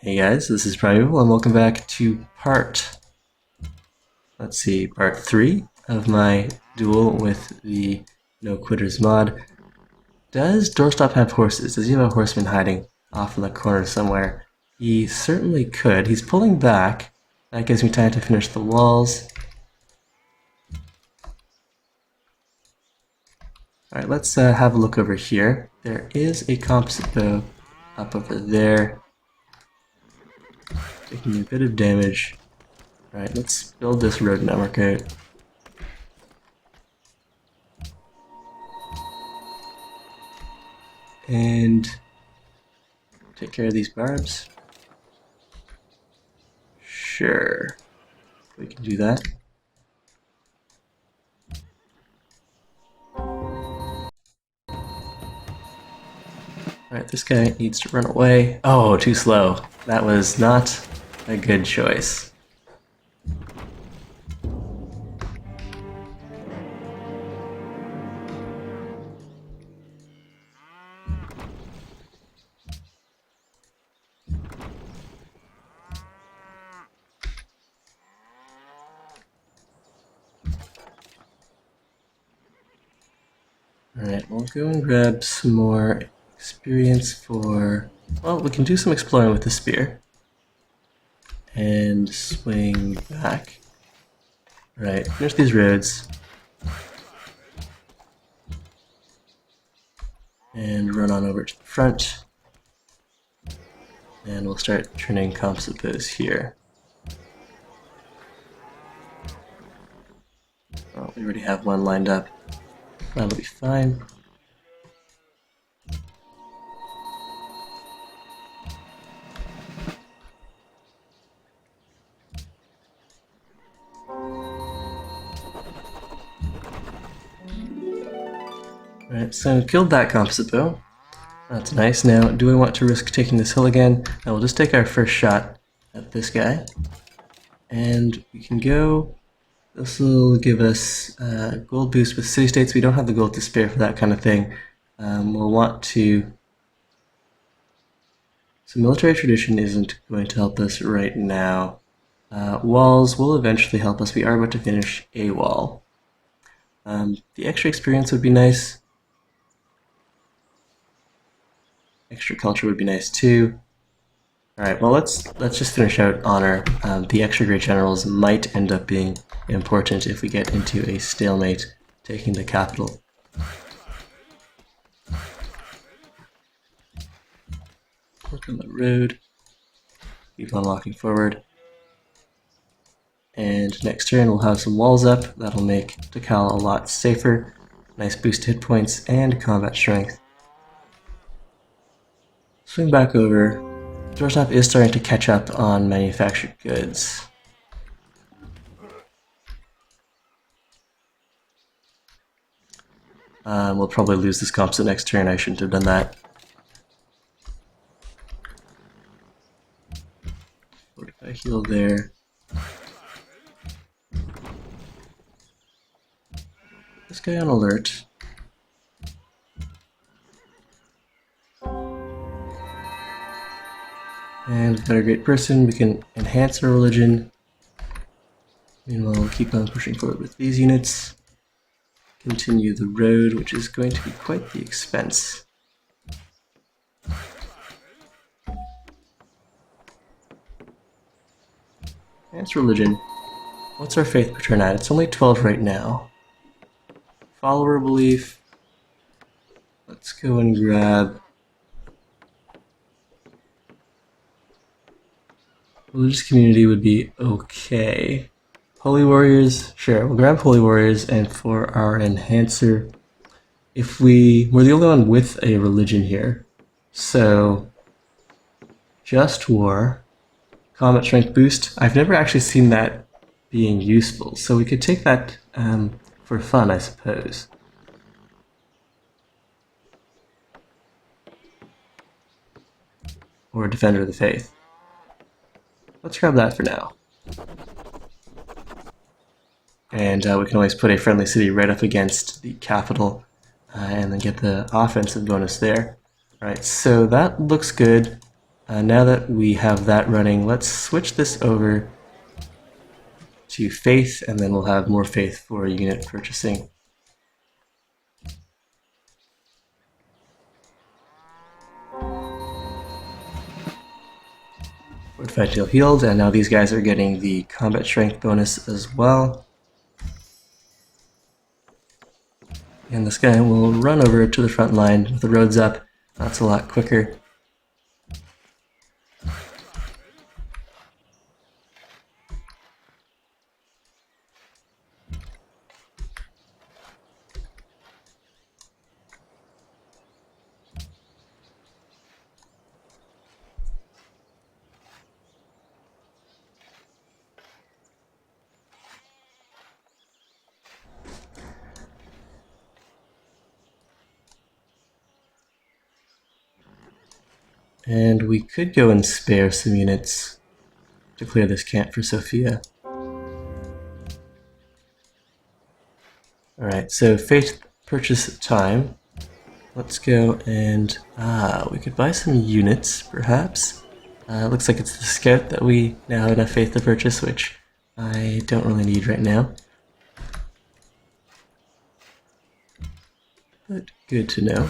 Hey guys, this is Primeval and welcome back to part 3 of my duel with the No Quitters mod. Does Doorstop have horses? Does he have a horseman hiding off in the corner somewhere? He certainly could. He's pulling back. That gives me time to finish the walls. Alright, let's have a look over here. There is a composite bow up over there, taking a bit of damage. Alright, let's build this road network out. And take care of these barbs. Sure, we can do that. Alright, this guy needs to run away. Oh, too slow. That was not a good choice. Alright, we'll go and grab some more experience for... Well, we can do some exploring with the spear. And swing back. Alright, finish these roads. And run on over to the front. And we'll start turning composite bows here. Oh, we already have one lined up. That'll be fine. Alright, so killed that composite bow. That's nice. Now, do we want to risk taking this hill again? Now we'll just take our first shot at this guy. And we can go... This will give us a gold boost with city states. We don't have the gold to spare for that kind of thing. We'll want to... So military tradition isn't going to help us right now. Walls will eventually help us. We are about to finish a wall. The extra experience would be nice. Extra culture would be nice too. Alright, well let's just finish out honor. The extra great generals might end up being important if we get into a stalemate taking the capital. Work on the road. Keep on walking forward. And next turn we'll have some walls up. That'll make Tikal a lot safer. Nice boost to hit points and combat strength. Swing back over. Doorstop is starting to catch up on manufactured goods. We'll probably lose this composite next turn. I shouldn't have done that. Fortify heal there. This guy on alert. And we've got a great person. We can enhance our religion. Meanwhile, we'll keep on pushing forward with these units. Continue the road, which is going to be quite the expense. Enhance religion. What's our faith patron at? It's only 12 right now. Follower belief. Let's go and grab... Religious community would be okay. Holy warriors, sure, we'll grab holy warriors, and for our enhancer, we're the only one with a religion here, so just war, combat strength boost. I've never actually seen that being useful, so we could take that for fun, I suppose. Or defender of the faith. Let's grab that for now. And we can always put a friendly city right up against the capital and then get the offensive bonus there. Alright, so that looks good. Now that we have that running, let's switch this over to faith, and then we'll have more faith for unit purchasing. Fortified Shield healed, and now these guys are getting the combat strength bonus as well. And this guy will run over to the front line with the roads up. That's a lot quicker. And we could go and spare some units to clear this camp for Sophia. Alright, so faith purchase time. Let's go and, we could buy some units, perhaps. It looks like it's the scout that we now have enough faith to purchase, which I don't really need right now. But good to know.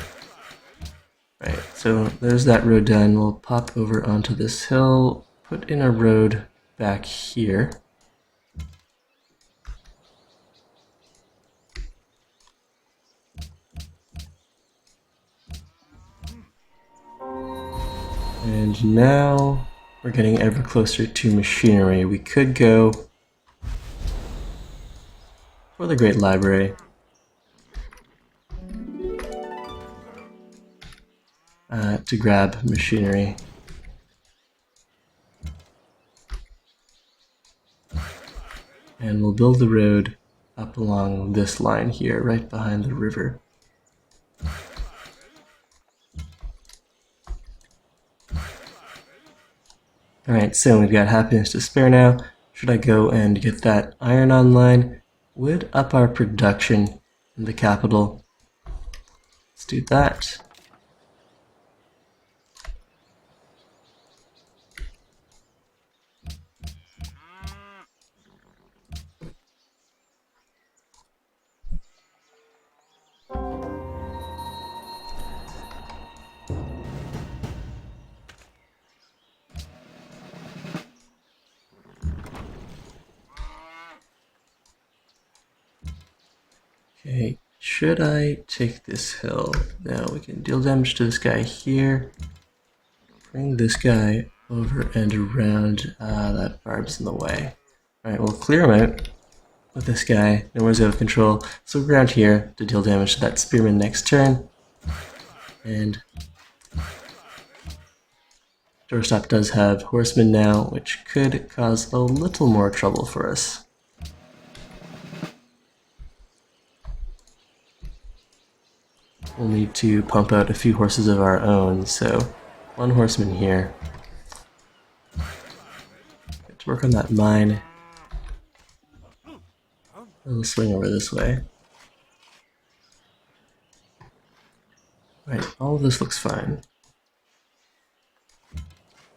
Right, so there's that road done. We'll pop over onto this hill, put in a road back here. And now we're getting ever closer to machinery. We could go for the Great Library. To grab machinery. And we'll build the road up along this line here, right behind the river. Alright, so we've got happiness to spare now. Should I go and get that iron online? Would up our production in the capital. Let's do that. Okay, should I take this hill? No, we can deal damage to this guy here. Bring this guy over and around. That barb's in the way. Alright, we'll clear him out with this guy. No one's out of control. So we're around here to deal damage to that spearman next turn. And Doorstop does have horsemen now, which could cause a little more trouble for us. We'll need to pump out a few horses of our own, so one horseman here. Get to work on that mine. We'll swing over this way. Right, all of this looks fine.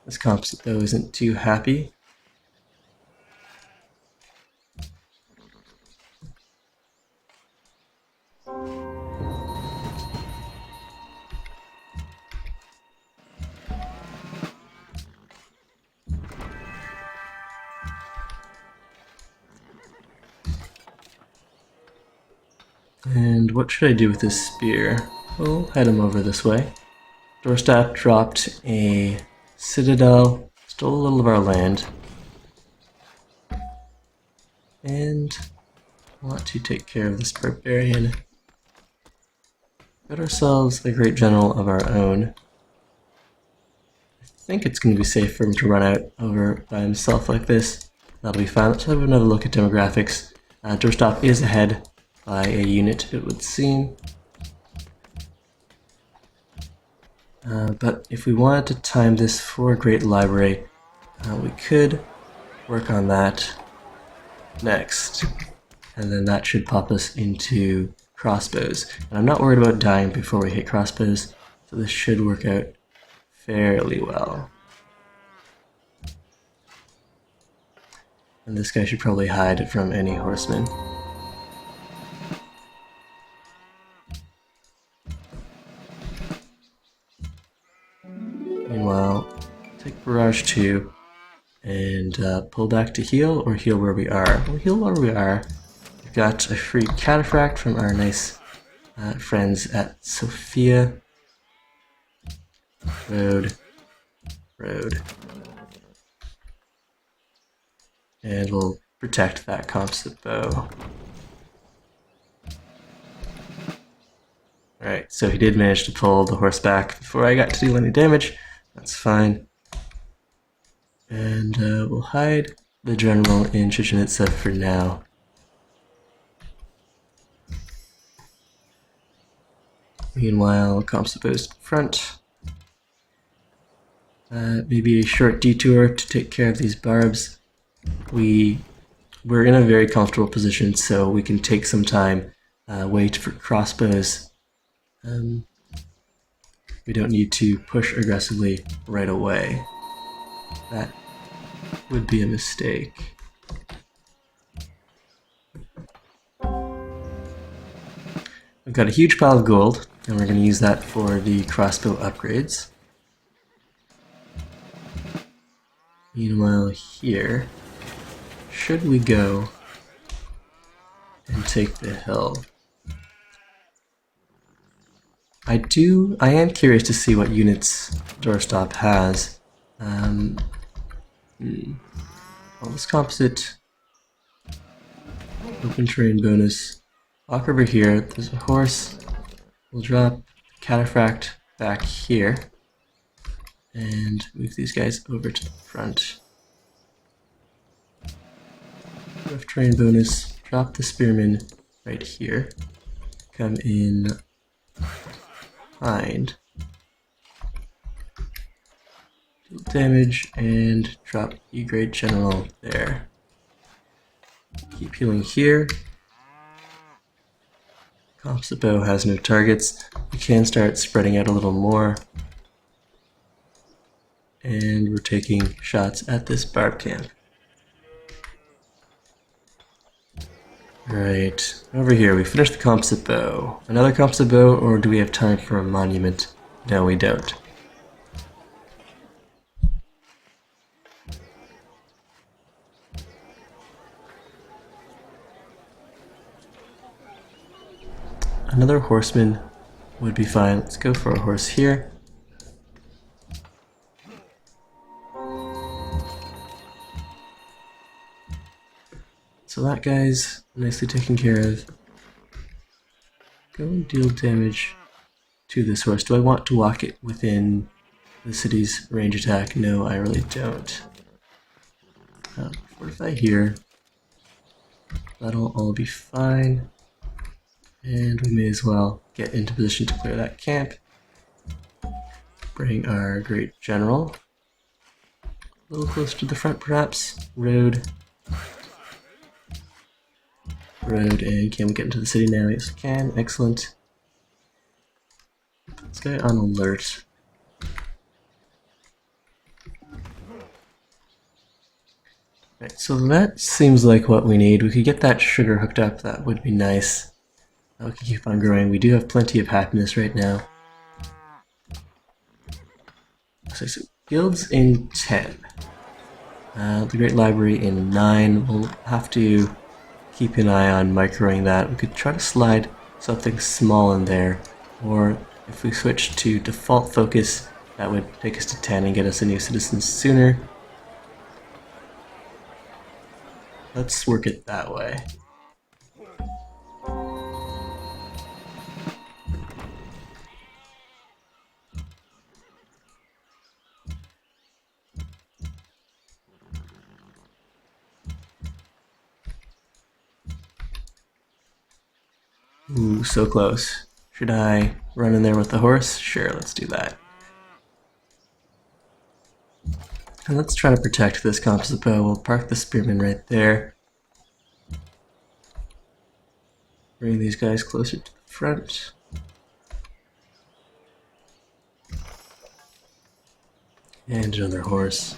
This composite, though, isn't too happy. And what should I do with this spear? We'll head him over this way. Doorstop dropped a citadel, stole a little of our land, and I want to take care of this barbarian. Got ourselves a great general of our own. I think it's going to be safe for him to run out over by himself like this. That'll be fine. Let's have another look at demographics. Doorstop is ahead by a unit, it would seem. But if we wanted to time this for a Great Library, we could work on that next. And then that should pop us into crossbows. And I'm not worried about dying before we hit crossbows, so this should work out fairly well. And this guy should probably hide from any horsemen. Meanwhile, take Barrage 2 and pull back to heal, or heal where we are. We'll heal where we are. We've got a free Cataphract from our nice friends at Sophia. Road. And we'll protect that composite bow. Alright, so he did manage to pull the horse back before I got to deal any damage. That's fine. And we'll hide the general in Chichen Itza for now. Meanwhile, composite bows to the front. Maybe a short detour to take care of these barbs. We're in a very comfortable position, so we can take some time, wait for crossbows. We don't need to push aggressively right away. That would be a mistake. We've got a huge pile of gold, and we're going to use that for the crossbow upgrades. Meanwhile, here, should we go and take the hill? I am curious to see what units Doorstop has. Well, this composite open terrain bonus. Walk over here. There's a horse. We'll drop Cataphract back here and move these guys over to the front. Rough terrain bonus. Drop the spearmen right here. Come in behind. Deal damage and drop E-grade general there. Keep healing here. Composite bow has no targets. We can start spreading out a little more. And we're taking shots at this barb camp. Right, over here we finished the composite bow. Another composite bow, or do we have time for a monument? No, we don't. Another horseman would be fine. Let's go for a horse here. So that guy's nicely taken care of. Go and deal damage to this horse. Do I want to walk it within the city's range attack? No, I really don't. Fortify here. That'll all be fine. And we may as well get into position to clear that camp. Bring our great general a little closer to the front, perhaps. Road, and can we get into the city now? Yes, we can. Excellent. Put this guy on alert. Right, so that seems like what we need. We could get that sugar hooked up. That would be nice. We can keep on growing. We do have plenty of happiness right now. So guilds in 10. The Great Library in 9. We'll have to keep an eye on microing that. We could try to slide something small in there, or if we switch to default focus, that would take us to 10 and get us a new citizen sooner. Let's work it that way. Ooh, so close. Should I run in there with the horse? Sure, let's do that. And let's try to protect this composite bow. We'll park the spearmen right there. Bring these guys closer to the front. And another horse.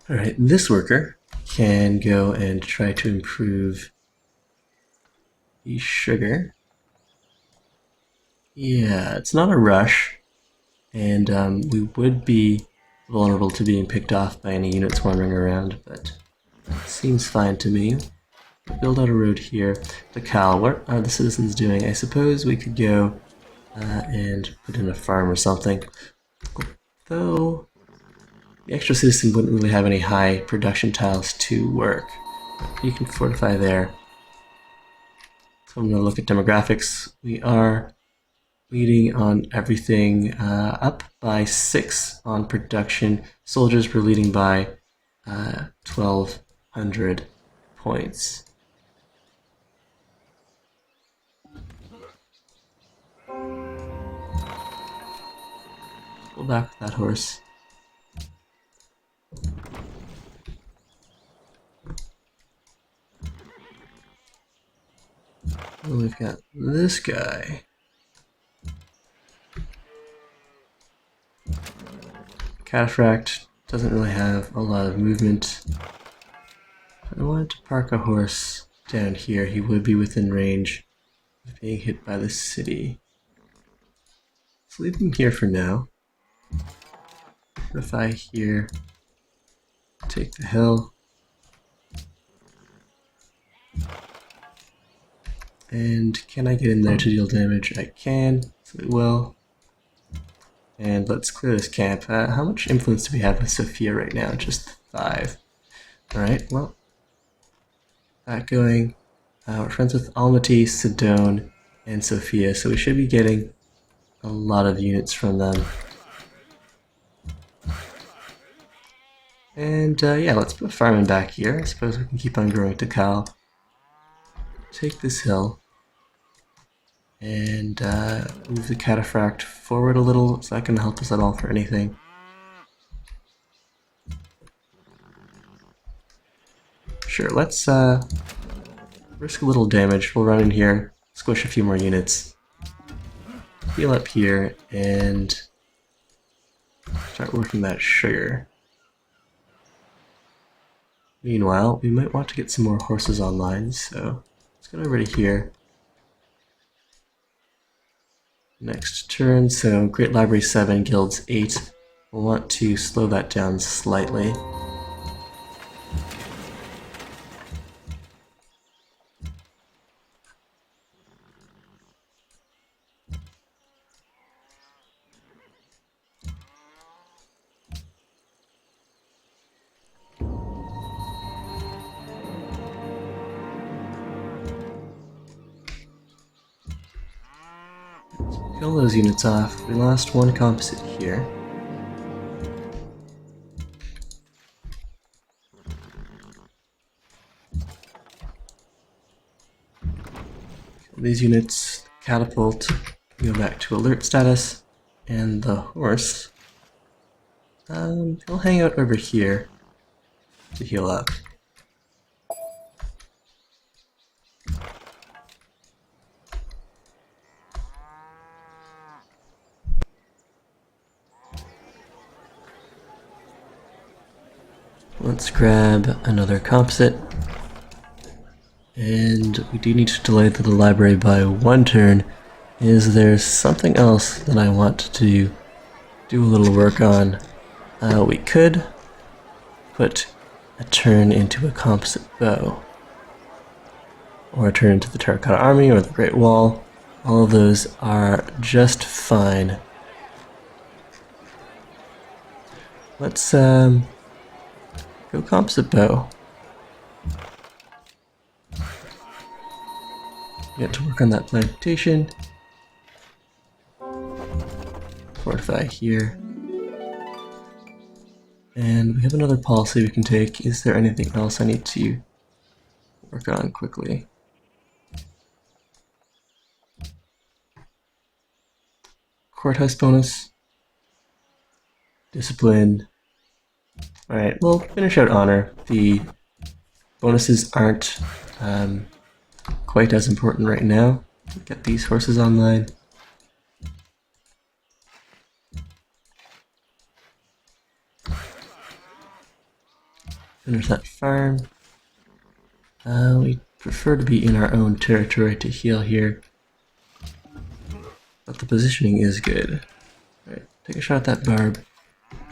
Alright, this worker can go and try to improve the sugar. Yeah, it's not a rush, and we would be vulnerable to being picked off by any units wandering around, but it seems fine to me. Build out a road here. The Cal, what are the citizens doing? I suppose we could go and put in a farm or something. Though, the extra citizen wouldn't really have any high production tiles to work. You can fortify there. So I'm going to look at demographics. We are leading on everything up by 6 on production. Soldiers were leading by 1,200 points. Go back with that horse. And we've got this guy. Cataphract doesn't really have a lot of movement. If I wanted to park a horse down here, he would be within range of being hit by the city. Let's leave him here for now. Fortify here. Take the hill. And can I get in there to deal damage? I can, so it will. And let's clear this camp. How much influence do we have with Sophia right now? Just 5. Alright, well, that going. We're friends with Almaty, Sedone, and Sophia, so we should be getting a lot of units from them. And yeah, let's put farming back here. I suppose we can keep on growing to Cal. Take this hill and move the cataphract forward a little. Is that going to help us at all for anything? Sure, let's risk a little damage. We'll run in here, squish a few more units, heal up here, and start working that sugar. Meanwhile, we might want to get some more horses online, so let's go over to here. Next turn, so Great Library 7, Guilds 8. We'll want to slow that down slightly. Kill those units off. We lost one composite here. Kill these units, catapult, go back to alert status, and the horse. He'll hang out over here to heal up. Let's grab another composite. And we do need to delay the library by 1 turn. Is there something else that I want to do a little work on? We could put a turn into a composite bow. Or a turn into the Terracotta Army or the Great Wall. All of those are just fine. Let's go composite bow. Get to work on that plantation. Fortify here. And we have another policy we can take. Is there anything else I need to work on quickly? Courthouse bonus. Discipline. Alright, we'll finish out honor. The bonuses aren't quite as important right now. Get these horses online. Finish that farm. We prefer to be in our own territory to heal here, but the positioning is good. Alright, take a shot at that barb.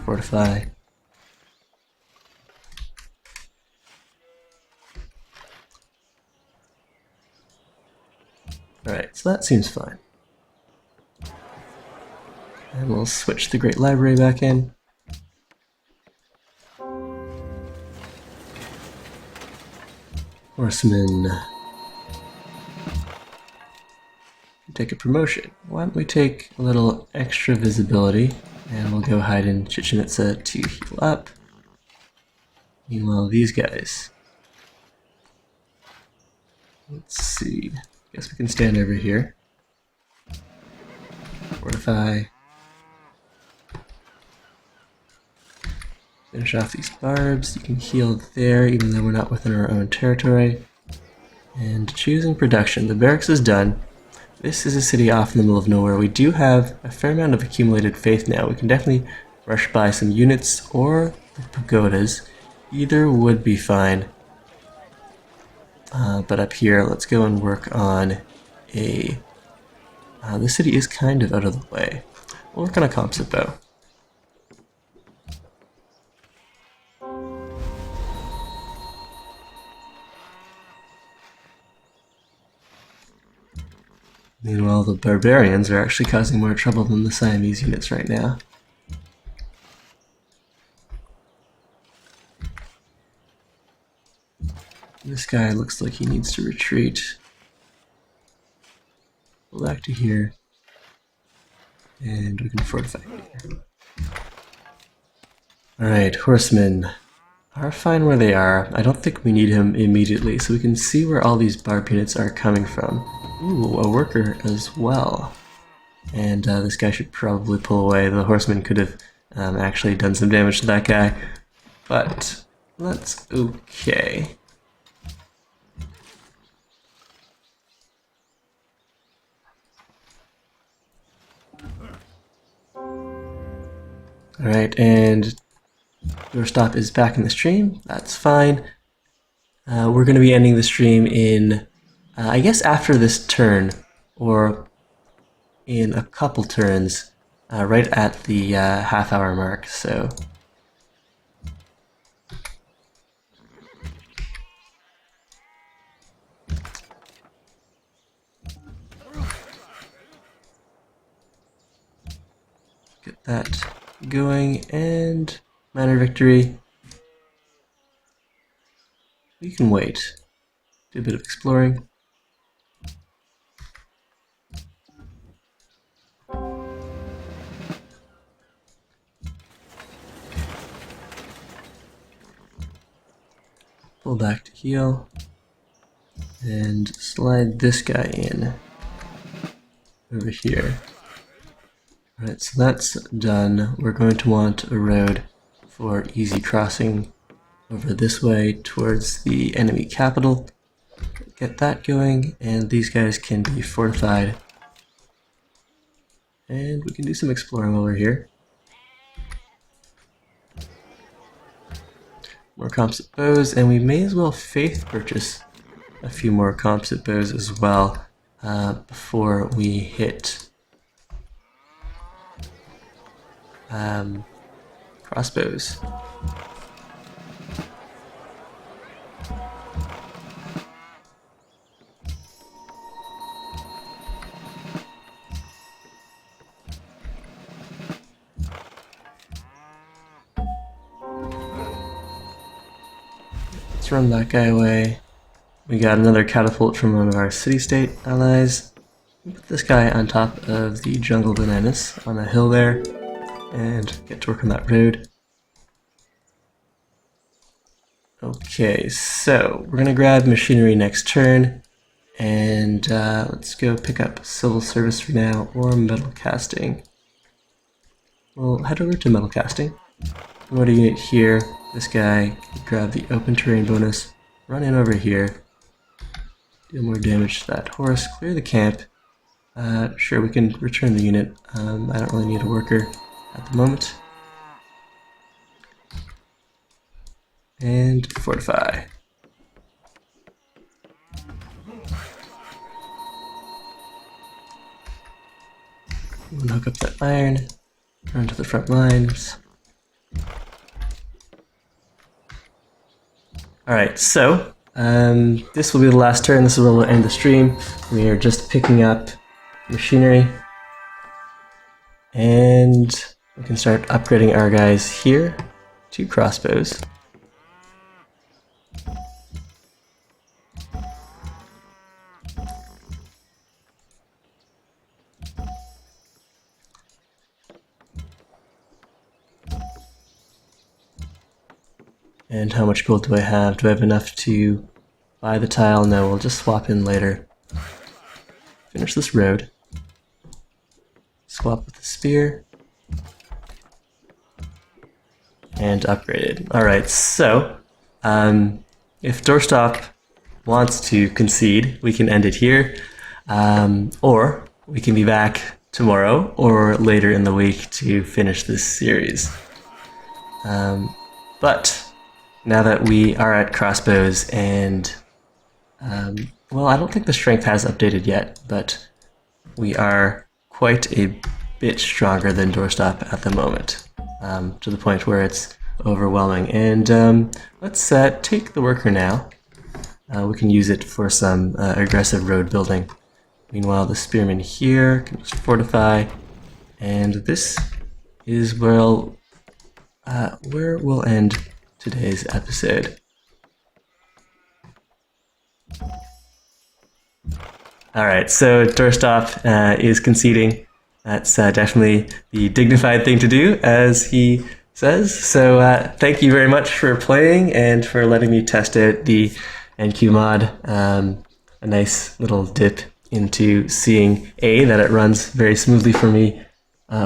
Fortify. Alright, so that seems fine. And we'll switch the Great Library back in. Horsemen. Take a promotion. Why don't we take a little extra visibility and we'll go hide in Chichen Itza to heal up. Meanwhile, these guys. Let's see. Guess we can stand over here. Fortify. Finish off these barbs. You can heal there even though we're not within our own territory. And choosing production. The barracks is done. This is a city off in the middle of nowhere. We do have a fair amount of accumulated faith now. We can definitely rush by some units or the pagodas. Either would be fine. But up here, let's go and work on a... this city is kind of out of the way. We'll work on a composite bow. Meanwhile, the barbarians are actually causing more trouble than the Siamese units right now. This guy looks like he needs to retreat. Go back to here. And we can fortify here. Alright, horsemen are fine where they are. I don't think we need him immediately, so we can see where all these barb units are coming from. Ooh, a worker as well. And this guy should probably pull away. The horseman could have actually done some damage to that guy. But that's okay. Alright, and your stop is back in the stream. That's fine. We're going to be ending the stream in, I guess after this turn, or in a couple turns, right at the half-hour mark, so... Get that going, and minor victory. We can wait. Do a bit of exploring. Pull back to heal. And slide this guy in. Over here. Alright, so that's done. We're going to want a road for easy crossing over this way towards the enemy capital. Get that going, and these guys can be fortified. And we can do some exploring while we're here. More composite bows, and we may as well faith purchase a few more composite bows as well before we hit crossbows. Let's run that guy away. We got another catapult from one of our city-state allies. Put this guy on top of the jungle bananas on a hill there, and get to work on that road. Okay, so we're gonna grab machinery next turn, and let's go pick up civil service for now, or metal casting. We'll head over to metal casting. Promote a unit here. This guy can grab the open terrain bonus, run in over here, do more damage to that horse, clear the camp. Sure, we can return the unit. I don't really need a worker at the moment. and fortify. And hook up that iron, run to the front lines. Alright, so this will be the last turn. This is where we'll end the stream. We are just picking up machinery, and we can start upgrading our guys here to crossbows. And how much gold do I have? Do I have enough to buy the tile? No, we'll just swap in later. Finish this road. Swap with the spear. And upgraded. Alright, so if Doorstop wants to concede, we can end it here. Or we can be back tomorrow or later in the week to finish this series. But now that we are at crossbows and, well, I don't think the strength has updated yet, but we are quite a bit stronger than Doorstop at the moment, to the point where it's overwhelming. And let's take the worker now. We can use it for some aggressive road building. Meanwhile, the spearman here can just fortify, and this is where we'll end today's episode. Alright, so Doorstop is conceding. That's definitely the dignified thing to do, as he says. So thank you very much for playing and for letting me test out the NQMod. A nice little dip into seeing that it runs very smoothly for me.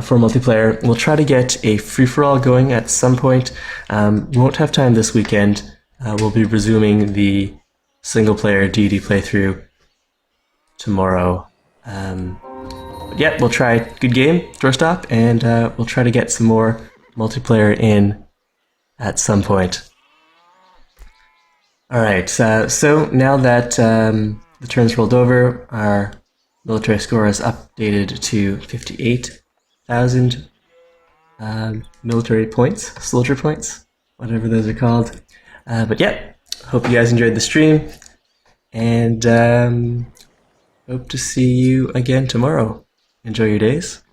For multiplayer. We'll try to get a free-for-all going at some point. We won't have time this weekend. We'll be resuming the single-player DD playthrough tomorrow. But yeah, we'll try. Good game, Doorstop, and we'll try to get some more multiplayer in at some point. Alright, so now that the turn's rolled over, our military score is updated to 58,000 military points, soldier points, whatever those are called. But yeah, hope you guys enjoyed the stream, and hope to see you again tomorrow. Enjoy your days.